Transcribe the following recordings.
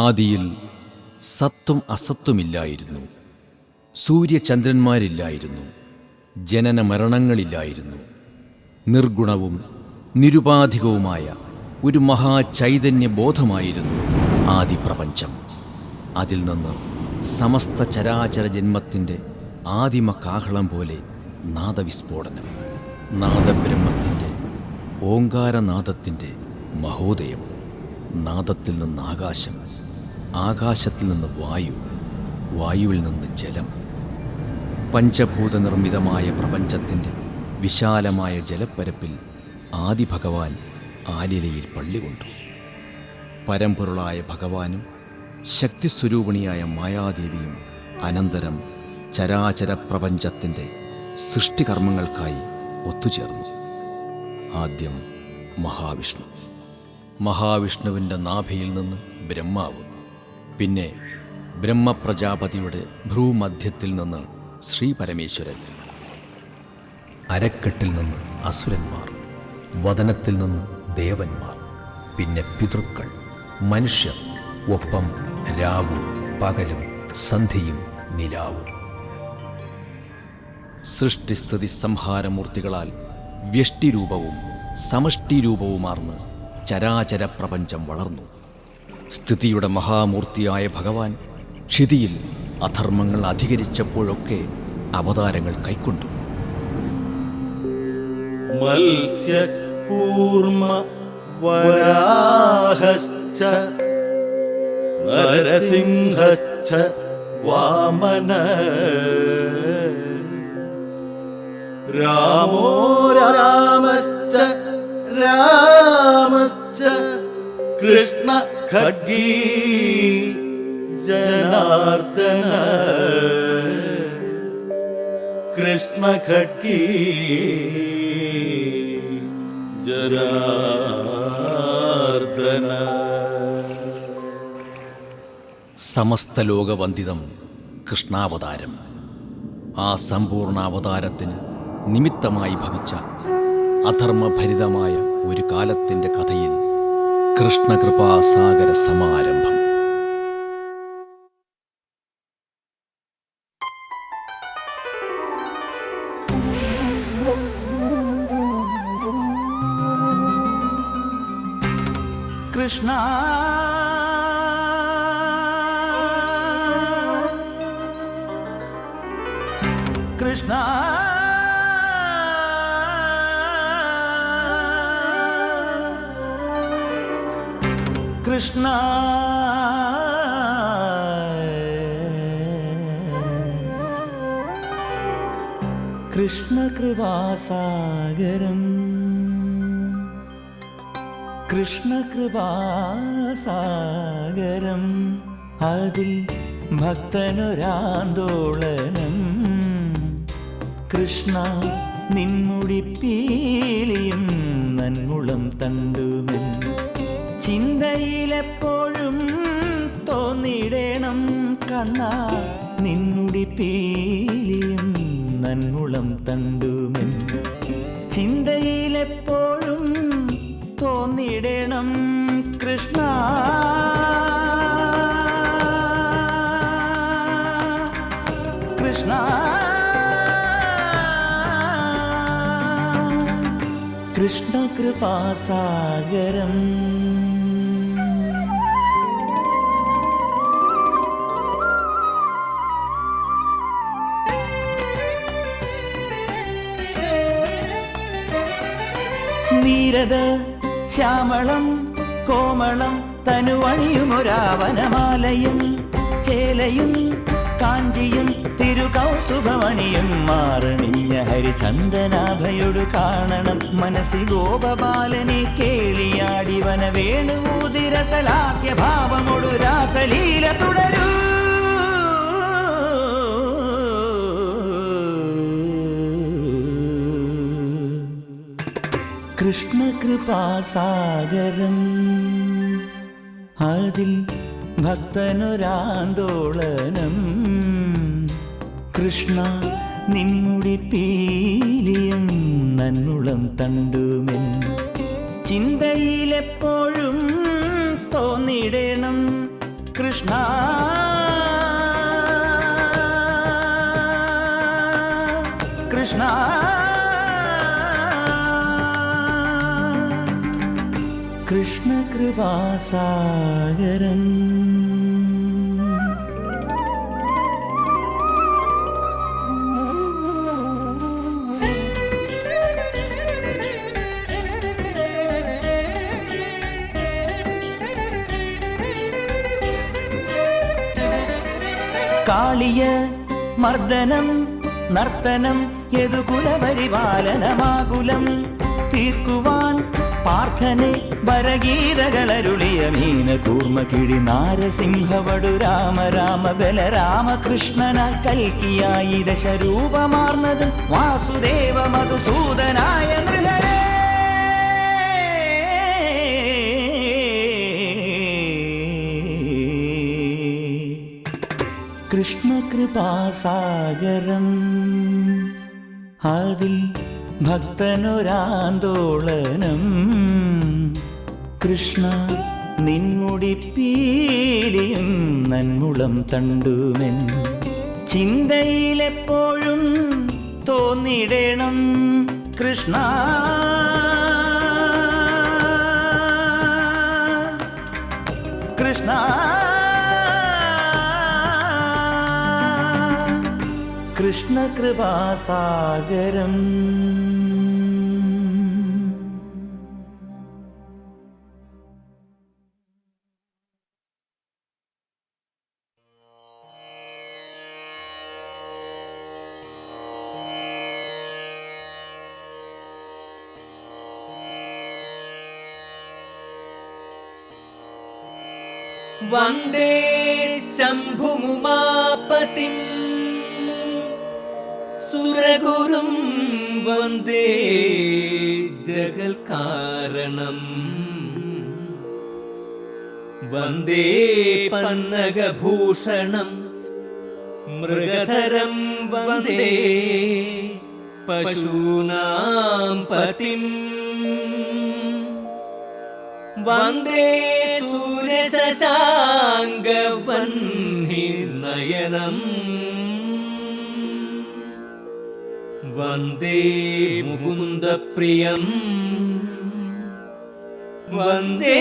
ആദിയിൽ സത്തും അസത്തുമില്ലായിരുന്നു. സൂര്യചന്ദ്രന്മാരില്ലായിരുന്നു. ജനന മരണങ്ങളില്ലായിരുന്നു. നിർഗുണവും നിരുപാധികവുമായ ഒരു മഹാചൈതന്യബോധമായിരുന്നു ആദിപ്രപഞ്ചം. അതിൽ നിന്ന് സമസ്ത ചരാചര ജന്മത്തിൻ്റെ ആദിമ കാഹളം പോലെ നാദവിസ്ഫോടനം. നാദബ്രഹ്മത്തിൻ്റെ ഓങ്കാരനാദത്തിൻ്റെ മഹോദയം. നാദത്തിൽ നിന്ന് ആകാശം, ആകാശത്തിൽ നിന്ന് വായു, വായുവിൽ നിന്ന് ജലം. പഞ്ചഭൂത നിർമ്മിതമായ പ്രപഞ്ചത്തിൻ്റെ വിശാലമായ ജലപ്പരപ്പിൽ ആദിഭഗവാൻ ആലിലയിൽ പള്ളികൊണ്ടു. പരമ്പൊരുളായ ഭഗവാനും ശക്തിസ്വരൂപിണിയായ മായാദേവിയും അനന്തരം ചരാചര പ്രപഞ്ചത്തിൻ്റെ സൃഷ്ടികർമ്മങ്ങൾക്കായി ഒത്തുചേർന്നു. ആദ്യം മഹാവിഷ്ണു. മഹാവിഷ്ണുവിൻ്റെ നാഭിയിൽ നിന്ന് ബ്രഹ്മാവ്, പിന്നെ ബ്രഹ്മപ്രജാപതിയുടെ ഭ്രൂമധ്യത്തിൽ നിന്ന് ശ്രീപരമേശ്വരൻ. അരക്കെട്ടിൽ നിന്ന് അസുരന്മാർ, വദനത്തിൽ നിന്ന് ദേവന്മാർ, പിന്നെ പിതൃക്കൾ, മനുഷ്യർ, ഒപ്പം രാവും പകലും സന്ധ്യയും നിലാവും. സൃഷ്ടിസ്ഥിതി സംഹാരമൂർത്തികളാൽ വ്യഷ്ടിരൂപവും സമഷ്ടിരൂപവുമാർന്ന് ചരാചര പ്രപഞ്ചം വളർന്നു. സ്ഥിതിയുടെ മഹാമൂർത്തിയായ ഭഗവാൻ ക്ഷിതിയിൽ അധർമ്മങ്ങൾ അധികരിച്ചപ്പോഴൊക്കെ അവതാരങ്ങൾ കൈക്കൊണ്ടു. മത്സ്യകൂർമ്മ വരാഹശ്ച നരസിംഹശ്ച വാമന രാമോ രാമശ്ച രാമശ്ച കൃഷ്ണ ഖഡ്ഗീ ജനാർദ്ദന കൃഷ്ണ ഖഡ്ഗീ ജനാർദ്ദന. സമസ്ത ലോകവന്ദിതം കൃഷ്ണാവതാരം. ആ സമ്പൂർണ്ണാവതാരത്തിന് നിമിത്തമായി ഭവിച്ച അധർമ്മഭരിതമായ ഒരു കാലത്തിൻ്റെ കഥയിൽ കൃഷ്ണകൃപാസാഗര സമാരംഭം. കൃഷ്ണ കൃഷ്ണ കൃഷ്ണ കൃഷ്ണകൃപാസാഗരം കൃഷ്ണകൃപാസാഗരം അതിൽ ഭക്തനൊരാന്തോളനം. കൃഷ്ണ നിൻമുടിപ്പീലിയും നന്മുളം തണ്ടുമെൻ ചിന്തയിലെപ്പോഴും തോന്നിടേണം കണ്ണ. നിൻമുടിപ്പീലിയും നന്മുളം തണ്ടുമെൻ ചിന്തയിലെപ്പോഴും തോന്നിടേണം കൃഷ്ണ. കൃഷ്ണ കൃഷ്ണകൃപാസാഗരം. നീരദ ശ്യാമളം കോമളം തനുവണിയുമൊരാവനമാലയും ചേലയും കാഞ്ചിയും തിരുകൗസുഭമണിയും മാറണിഞ്ഞ ഹരിചന്ദനാഭയോട് കാണണം. മനസ്സി ഗോപബാലനെ കേളിയാടിവന വേണുതിരസലാസ്യ ഭാവമൊടു രാസലീല തുടരൂ. കൃഷ്ണകൃപാസാഗരം അതിൽ ഭക്തനൊരാന്തോളനം. കൃഷ്ണ നിൻമുടിപ്പീലിയും നന്മുളം തണ്ടുമെൻ ചിന്തയിലെപ്പോഴും തോന്നിടേണം കൃഷ്ണ കൃഷ്ണ കൃഷ്ണ കൃപാസാഗരം കാളിയ മർദ്ദനം നർത്തനം യദുകുലപരിപാലനമാകുലം തീർക്കുവാൻ പാർത്ഥനെ വരഗീതകളരുളിയ മീന കൂർമ്മ കിഴി നാരസിംഹവടു രാമ രാമ ബലരാമ കൃഷ്ണന കൽക്കിയായി ദശരൂപമാർന്നതും വാസുദേവ മധുസൂദനായ നൃഹരേ കൃഷ്ണകൃപാസാഗരം അതിൽ ഭക്തനൊരാന്തോളനം കൃഷ്ണ നിൻമുടിപ്പീലിയും നന്മുളം തണ്ടുമെൻ ചിന്തയിലെപ്പോഴും തോന്നിടണം കൃഷ്ണ കൃഷ്ണ കൃഷ്ണകൃപാസാഗരം വന്ദേ ശംഭുമുമാപതിം സുരഗുരും വന്ദേ ജഗൽകാരണം വന്ദേ പന്നഗഭൂഷണം മൃഗധരം വന്ദേ പശൂനാം പതിം വന്ദേ സൂര്യശശാങ്കവഹ്നി നയനം വന്ദേ മുകുന്ദപ്രിയം വന്ദേ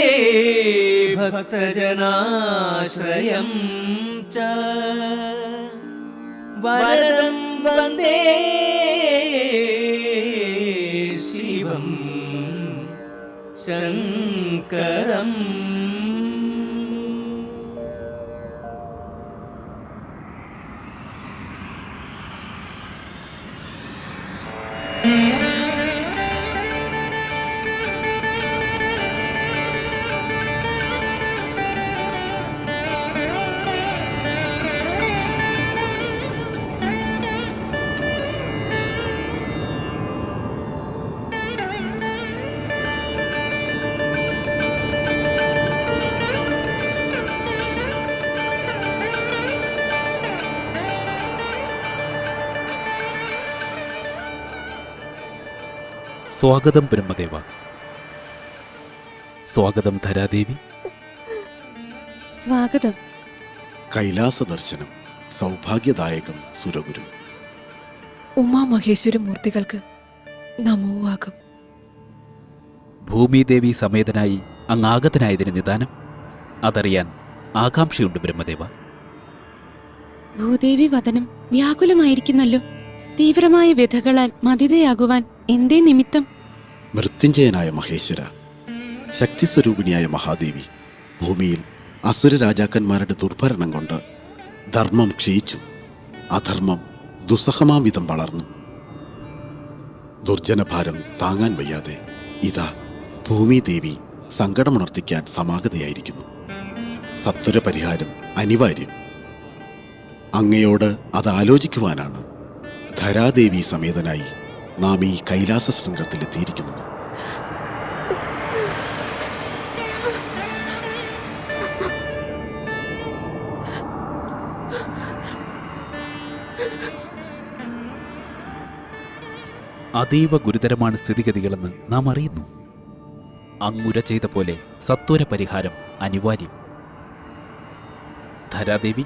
ഭക്തജനാശ്രയം ച വരദം വന്ദേ ശിവം ശങ്കരം സ്വാഗതം ബ്രഹ്മദേവ. സ്വാഗതം ധരാദേവി. സ്വാഗതം. കൈലാസ ദർശനം സൗഭാഗ്യദായകം സുരഗുരു. ഉമാമഹേശ്വര മൂർത്തികൾക്ക് നമോവാകും. ഭൂമിദേവി സമേതനായി അങ്ങാഗതനായതിന് നിദാനം അതറിയാൻ ആകാംക്ഷയുണ്ട് ബ്രഹ്മദേവ. ഭൂദേവി വദനം വ്യാകുലമായിരിക്കുന്നല്ലോ. തീവ്രമായ വ്യഥകളാൽ മതിതയാകുവാൻ എന്തേ നിമിത്തം? മൃത്യുഞ്ജയനായ മഹേശ്വര, ശക്തിസ്വരൂപിണിയായ മഹാദേവി, ഭൂമിയിൽ അസുര രാജാക്കന്മാരുടെ ദുർഭരണം കൊണ്ട് ധർമ്മം ക്ഷയിച്ചു, അധർമ്മം ദുസ്സഹമാം വിധം വളർന്നു. ദുർജനഭാരം താങ്ങാൻ വയ്യാതെ ഇതാ ഭൂമിദേവി സങ്കടമുണർത്തിക്കാൻ സമാഗതയായിരിക്കുന്നു. സത്വര പരിഹാരം അനിവാര്യം. അങ്ങയോട് അത് ആലോചിക്കുവാനാണ് ധരാദേവി സമേതനായി നാം ഈ കൈലാസ ശൃംഗത്തിലെത്തിയിരിക്കുന്നത്. അതീവ ഗുരുതരമാണ് സ്ഥിതിഗതികളെന്ന് നാം അറിയുന്നു. അങ്ങുര ചെയ്ത പോലെ സത്വര പരിഹാരം അനിവാര്യം. ധരാദേവി,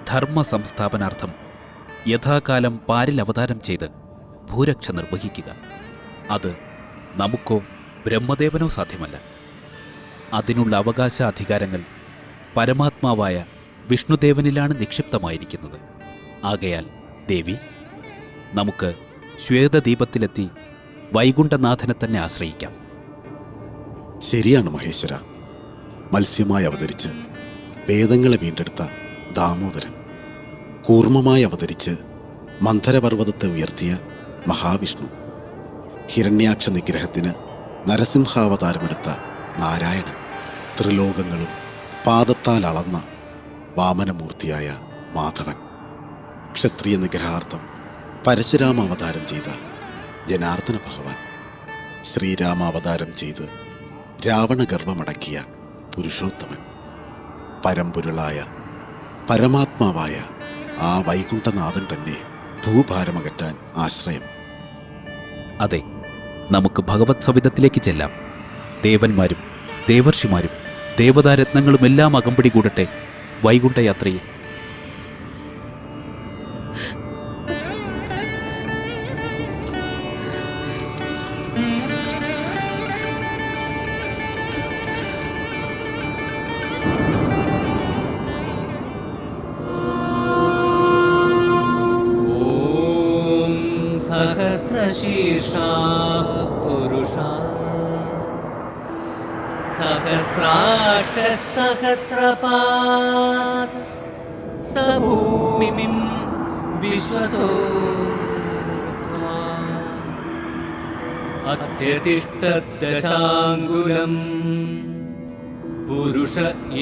ധർമ്മ സംസ്ഥാപനാർത്ഥം യഥാകാലം പാരിൽ അവതാരം ചെയ്ത് ഭൂരക്ഷ നിർവഹിക്കുക. അത് നമുക്കോ ബ്രഹ്മദേവനോ സാധ്യമല്ല. അതിനുള്ള അവകാശാധികാരങ്ങൾ പരമാത്മാവായ വിഷ്ണുദേവനിലാണ് നിക്ഷിപ്തമായിരിക്കുന്നത്. ആകയാൽ ദേവി, നമുക്ക് ശ്വേതദീപത്തിലെത്തി വൈകുണ്ഠനാഥനെ തന്നെ ആശ്രയിക്കാം. ശരിയാണ് മഹേശ്വര. മത്സ്യമായി അവതരിച്ച് വേദങ്ങളെ വീണ്ടെടുത്ത ദാമോദരൻ, കൂർമ്മമായി അവതരിച്ച് മന്ഥരപർവ്വതത്തെ ഉയർത്തിയ മഹാവിഷ്ണു, ഹിരണ്യാക്ഷ നിഗ്രഹത്തിന് നരസിംഹാവതാരമെടുത്ത നാരായണൻ, ത്രിലോകങ്ങളും പാദത്താൽ അളന്ന വാമനമൂർത്തിയായ മാധവൻ, ക്ഷത്രിയ നിഗ്രഹാർത്ഥം പരശുരാമാവതാരം ചെയ്ത ജനാർദ്ദന ഭഗവാൻ, ശ്രീരാമാവതാരം ചെയ്ത് രാവണഗർവമടക്കിയ പുരുഷോത്തമൻ, പരമ്പൊരുളായ പരമാത്മാവായ ആ വൈകുണ്ഠനാഥൻ തന്നെ ഭൂഭാരമകറ്റാൻ ആശ്രയം. അതെ, നമുക്ക് ഭഗവത് സവിധത്തിലേക്ക് ചെല്ലാം. ദേവന്മാരും ദേവർഷിമാരും ദേവതാരത്നങ്ങളുമെല്ലാം അകമ്പടി കൂടട്ടെ വൈകുണ്ഠയാത്രയിൽ. ॐ सहस्रशीर्षा पुरुषा सहस्राक्ष सहस्रपाद स भूमिं विश्वतो अत्यतिष्ठदशाङ्गुलम् पुरुष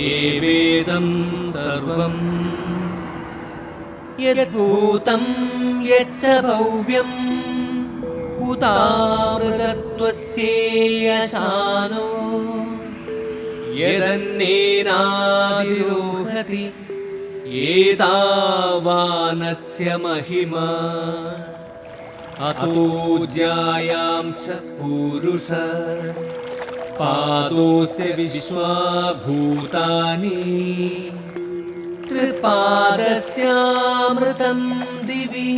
एवेदं सर्वम् यद्भूतं यच्च भव्यं उतामृतत्वस्येयशानो यदन्नेनादिरोहति एतावानस्य महिमा अतोज्यायां च पूरुष पादोऽस्य विश्वाभूतानि त्रिपादस्यामृतं दिवि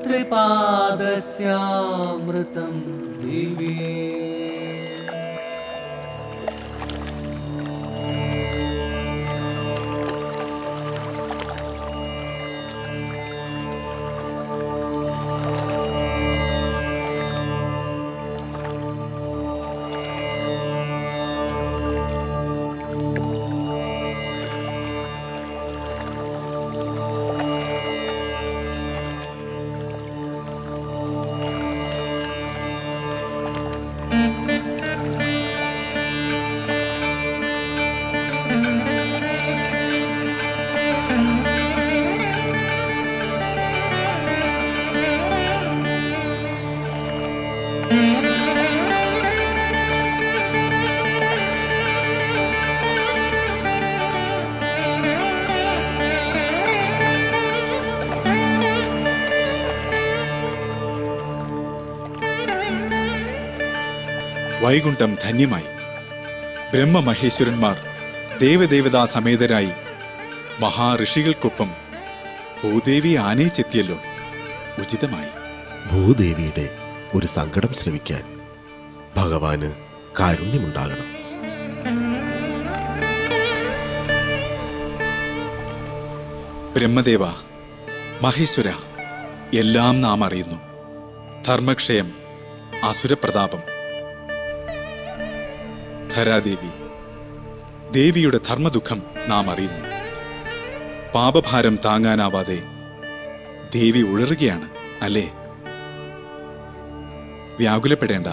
त्रिपादस्यामृतं दिवि. വൈകുണ്ഠം ധന്യമായി. ബ്രഹ്മമഹേശ്വരന്മാർ ദേവദേവതാ സമേതരായി മഹാഋഷികൾക്കൊപ്പം ഭൂദേവി ആനയിച്ചെത്തിയല്ലോ. ഉചിതമായി. ഭൂദേവിയുടെ ഒരു സങ്കടം ശ്രവിക്കാൻ ഭഗവാന് കാരുണ്യമുണ്ടാകണം. ബ്രഹ്മദേവ, മഹേശ്വര, എല്ലാം നാം അറിയുന്നു. ധർമ്മക്ഷയം, അസുരപ്രതാപം. ധരാദേവി, ദേവിയുടെ ധർമ്മദുഃഖം നാം അറിയുന്നു. പാപഭാരം താങ്ങാനാവാതെ ദേവി ഉഴറുകയാണ്, അല്ലേ? വ്യാകുലപ്പെടേണ്ട.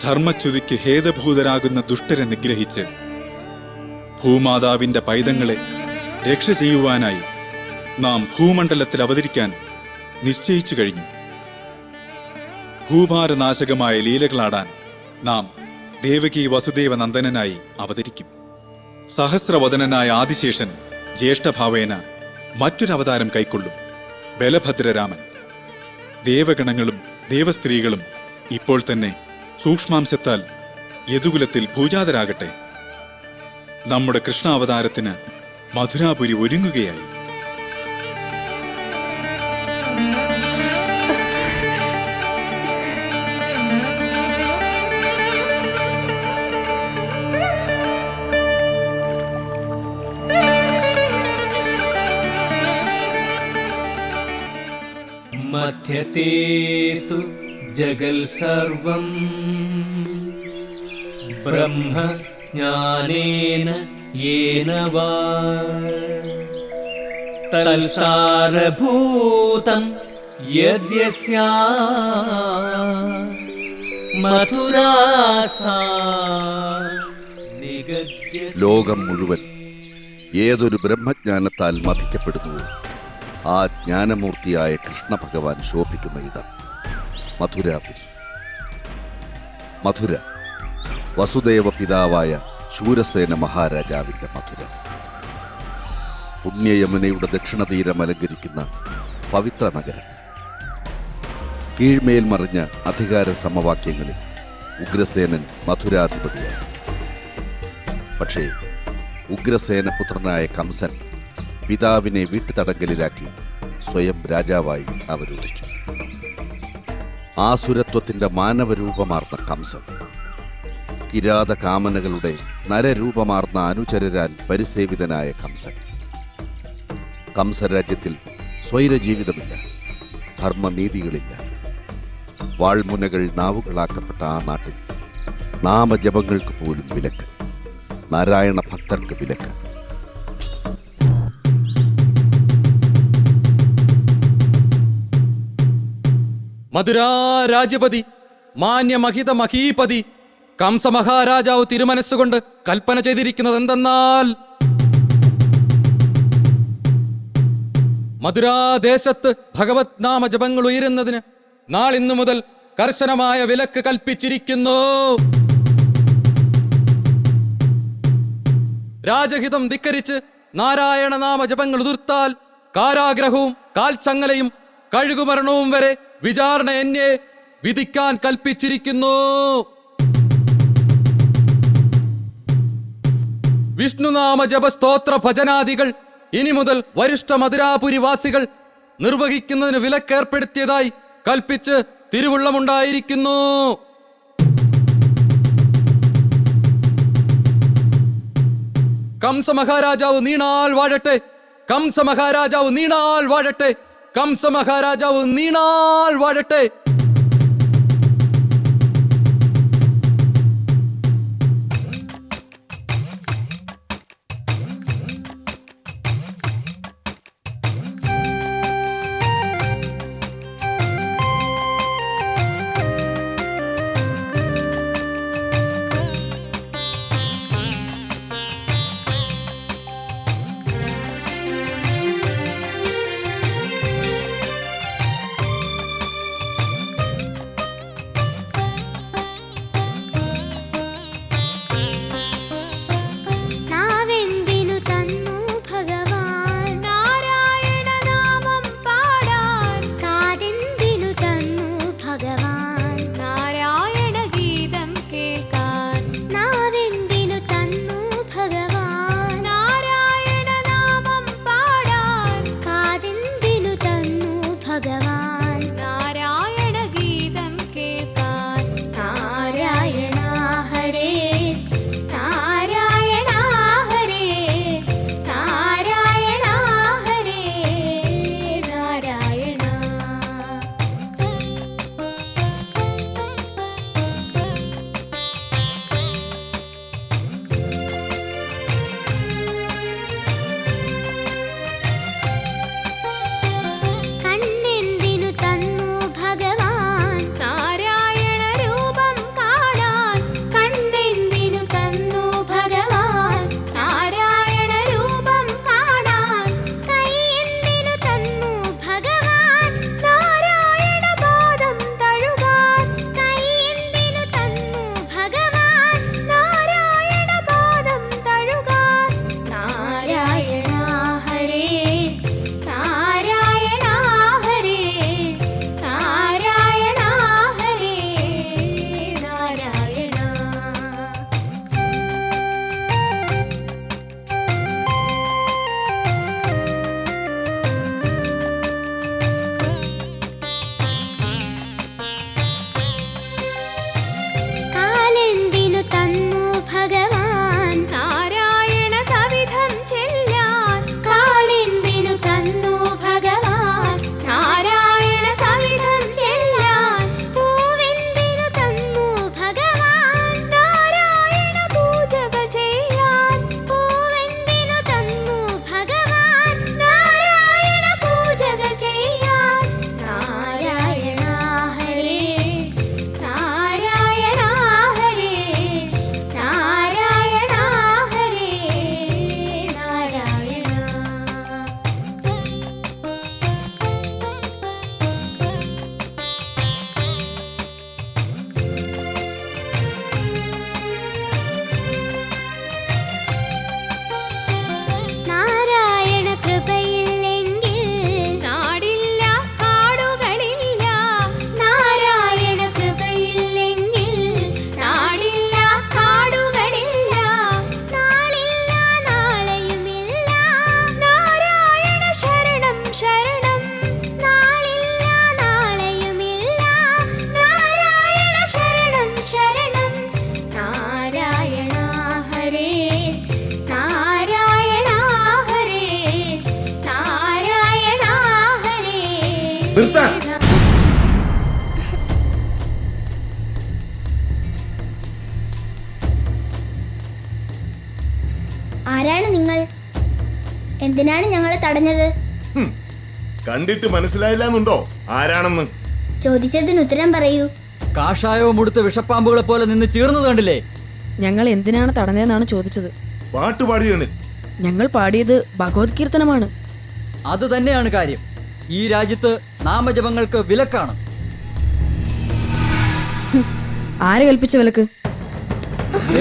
ധർമ്മച്യുതിക്ക് ഹേതഭൂതരാകുന്ന ദുഷ്ടരെ നിഗ്രഹിച്ച് ഭൂമാതാവിന്റെ പൈതങ്ങളെ രക്ഷ ചെയ്യുവാനായി നാം ഭൂമണ്ഡലത്തിൽ അവതരിക്കാൻ നിശ്ചയിച്ചു കഴിഞ്ഞു. ഭൂഭാരനാശകമായ ലീലകളാടാൻ നാം ദേവകി വസുദേവ നന്ദനനായി അവതരിക്കും. സഹസ്രവദനനായ ആദിശേഷൻ ജ്യേഷ്ഠഭാവേന മറ്റൊരവതാരം കൈക്കൊള്ളും. ബലഭദ്രരാമൻ. ദേവഗണങ്ങളും ദേവസ്ത്രീകളും ഇപ്പോൾ തന്നെ സൂക്ഷ്മാംശത്താൽ യദുകുലത്തിൽ ഭൂജാതരാകട്ടെ. നമ്മുടെ കൃഷ്ണാവതാരത്തിന് മധുരാപുരി ഒരുങ്ങുകയായി. മധ്യത്തെ തു ജഗൽ സർവം ബ്രഹ്മജ്ഞാനേന യേന വാ തൽസാരഭൂതം യദ്യസ്യാ മധുരാ സാ നിഗദ്യ. ലോകം മുഴുവൻ ഏതൊരു ബ്രഹ്മജ്ഞാനത്താൽ മഥിക്കപ്പെടുന്നുവോ ആ ജ്ഞാനമൂർത്തിയായ കൃഷ്ണ ഭഗവാൻ ശോഭിക്കുന്ന ഇടം മഥുരാപുരി. മഥുര വസുദേവ പിതാവായ ശൂരസേന മഹാരാജാവിന്റെ മഥുര. പുണ്യയമുനയുടെ ദക്ഷിണതീരം അലങ്കരിക്കുന്ന പവിത്ര നഗരം. കീഴ്മേൽ മറിഞ്ഞ അധികാര സമവാക്യങ്ങളിൽ ഉഗ്രസേനൻ മഥുരാധിപതിയായി. പക്ഷേ ഉഗ്രസേന പുത്രനായ കംസൻ പിതാവിനെ വീട്ടുതടങ്കലിലാക്കി സ്വയം രാജാവായി അവരോധിച്ചു. ആസുരത്വത്തിന്റെ മാനവരൂപമാർന്ന കംസൻ കിരാത കാമനകളുടെ നരരൂപമാർന്ന അനുചരരാൻ പരിസേവിതനായ കംസൻ. കംസരാജ്യത്തിൽ സ്വൈരജീവിതമില്ല, ധർമ്മനീതികളില്ല. വാൾമുനകൾ നാവുകളാക്കപ്പെട്ട ആ നാട്ടിൽ നാമജപങ്ങൾക്ക് പോലും വിലക്ക്, നാരായണ ഭക്തർക്ക് വിലക്ക്. മധുരാരാജ്യപതി മാന്യമഹിത മഹീപതി കംസമഹാരാജാവ് തിരുമനസ്സുകൊണ്ട് കൽപ്പന ചെയ്തിരിക്കുന്നത് എന്തെന്നാൽ മധുരാദേശത്ത് ഭഗവത് നാമ ജപങ്ങൾ ഉയരുന്നതിന് നാളിന്നു മുതൽ കർശനമായ വിലക്ക് കൽപ്പിച്ചിരിക്കുന്നു. രാജഹിതം ധിക്കരിച്ച് നാരായണ നാമ ജപങ്ങൾ ഉതിർത്താൽ കാരാഗ്രഹവും കാൽച്ചങ്ങലയും കഴുകുമരണവും വരെ വിചാരണ എന്നെ വിധിക്കാൻ കൽപ്പിച്ചിരിക്കുന്നു. വിഷ്ണുനാമ ജപസ്തോത്ര ഭജനാദികൾ ഇനി മുതൽ വരിഷ്ഠ മധുരാപുരിവാസികൾ നിർവഹിക്കുന്നതിന് വിലക്കേർപ്പെടുത്തിയതായി കൽപ്പിച്ച് തിരുവുള്ളമുണ്ടായിരിക്കുന്നു. കംസമഹാരാജാവ് നീണാൽ വാഴട്ടെ, കംസമഹാരാജാവ് നീണാൽ വാഴട്ടെ, കംസമഹാരാജാവ് നീണാൽ വാഴട്ടെ. നിർത്താൻ. ആരാണ് നിങ്ങൾ? എന്തിനാണ് ഞങ്ങളെ തടഞ്ഞത്? കണ്ടിട്ട് മനസ്സിലായില്ലെന്നുണ്ടോ ആരാണെന്ന്? ചോദിച്ചതിന് ഉത്തരം പറയൂ. കാഷായവും ഉടുത്ത് വിഷപ്പാമ്പുകളെ പോലെ നിന്ന് ചീർന്നത് കണ്ടില്ലേ? ഞങ്ങൾ എന്തിനാണ് തടഞ്ഞതെന്നാണ് ചോദിച്ചത്. പാട്ടുപാടിയതിന്. ഞങ്ങൾ പാടിയത് ഭഗവത് കീർത്തനമാണ്. അത് തന്നെയാണ് കാര്യം. ഈ രാജ്യത്ത് നാമജപങ്ങൾക്ക് വിലക്കാണ്. ആര് കൽപ്പിച്ച വിലക്ക്?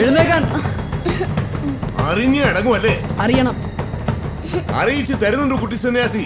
എഴുന്നേക്കാൻ. അറിഞ്ഞ് അടങ്ങുമല്ലേ? അറിയണം. അറിയിച്ച് തരുന്നുണ്ട് കുട്ടി സന്യാസി.